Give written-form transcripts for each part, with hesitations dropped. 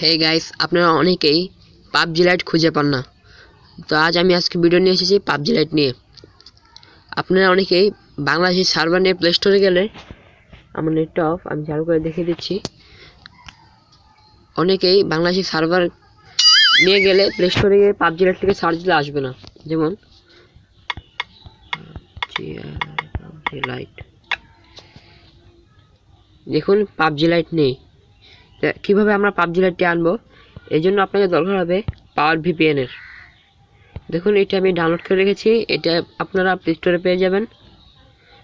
Hey guys, আপনারা অনেকেই PUBG light খুঁজে পান না। তো আজকে ভিডিও নিয়ে এসেছি পাবজি লাইট নিয়ে। আপনারা অনেকেই বাংলাদেশের সার্ভার নিয়ে প্লে স্টোরে গেলে, আমার নেটটা অফ, আমি চালু করে দেখিয়ে দিচ্ছি। অনেকেই বাংলাদেশের সার্ভার নিয়ে গেলে প্লে স্টোরে গিয়ে পাবজি লাইট থেকে সার্চ দিলে আসবে না। যেমন পাবজি লাইট, দেখুন পাবজি লাইট নেই। কীভাবে আমরা পাবজি লাইটটি আনবো, এই জন্য আপনাকে দরকার হবে পাওয়ার ভিপিএন এর। দেখুন এটা আমি ডাউনলোড করে রেখেছি, এটা আপনারা প্লে স্টোরে পেয়ে যাবেন।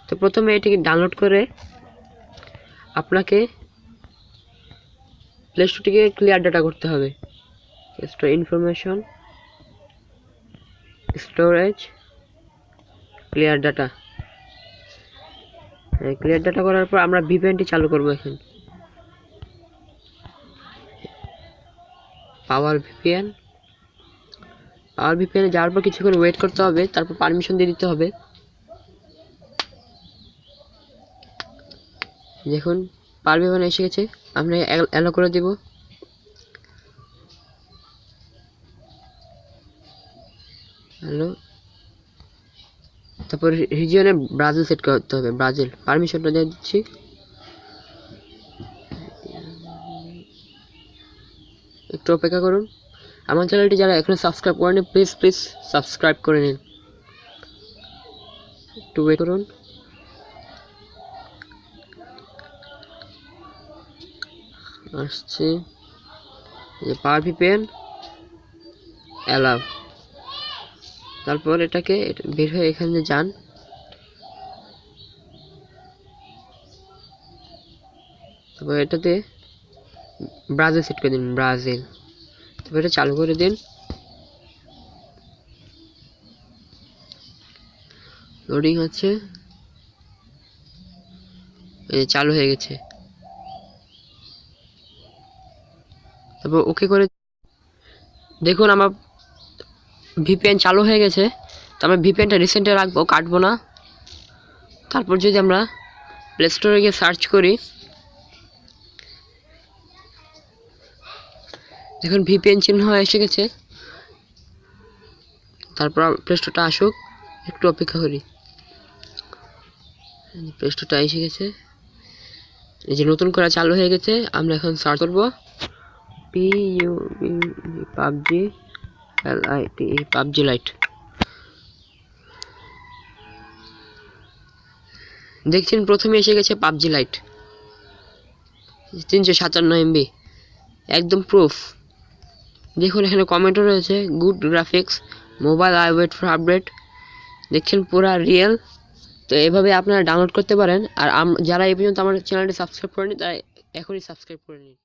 তো প্রথমে এটিকে ডাউনলোড করে আপনাকে প্লে স্টোরটিকে ক্লিয়ার ডাটা করতে হবে। Store information, storage, clear data. Clear data করার পর আমরা ভিপিএনটি চালু করব। এখন পাওয়ার ভিপিএন যাওয়ার পর কিছুক্ষণ ওয়েট করতে হবে, তারপর পারমিশন দিয়ে দিতে হবে। দেখুন পাওয়ার ভিপিএন এসে গেছে, আমরা অ্যালো করে দেব। হ্যালো, তারপর রিজিয়নে ব্রাজিল সেট করতে হবে। ব্রাজিল পারমিশনটা দিয়ে দিচ্ছি। একটু অপেক্ষা করুন। আমার চ্যানেলটি যারা এখনো সাবস্ক্রাইব করেনি, প্লিজ সাবস্ক্রাইব করে নিন। একটু ওয়েট করুন। আসছে যে পাওয়ার ভিপিএন অ্যালাউ। তারপর এটাকে বের হয়ে এখানে যান। তারপর এটাতে ব্রাজিল সেট করে দিন, ব্রাজিল। তারপর এটা চালু করে দিন। লোডিং হচ্ছে, চালু হয়ে গেছে। তারপর ওকে করে দেখুন আমার ভিপিএন চালু হয়ে গেছে। তো আমরা ভিপিএনটা রিসেন্টে রাখবো, কাটবো না। তারপর যদি আমরা প্লে স্টোরে গিয়ে সার্চ করি, দেখুন ভিপিএন চিহ্ন এসে গেছে। তারপর প্লে স্টোরটা আসুক, একটু অপেক্ষা করি। প্লে স্টোরটা এসে গেছে, এই যে নতুন করে চালু হয়ে গেছে। আমরা এখন সার্চ করবো পাবজি লাইট, পাবজি লাইট। দেখছেন প্রথমে এসে গেছে পাবজি লাইট, 357 MB, একদম প্রুফ। দেখুন এখানে কমেন্টও রয়েছে, good graphics, mobile I wait for update. দেখছেন পুরা রিয়েল। তো এভাবে আপনারা ডাউনলোড করতে পারেন। আর যারা এই পর্যন্ত আমার চ্যানেলটি সাবস্ক্রাইব করেনি, তারা এখনই সাবস্ক্রাইব করে নিন।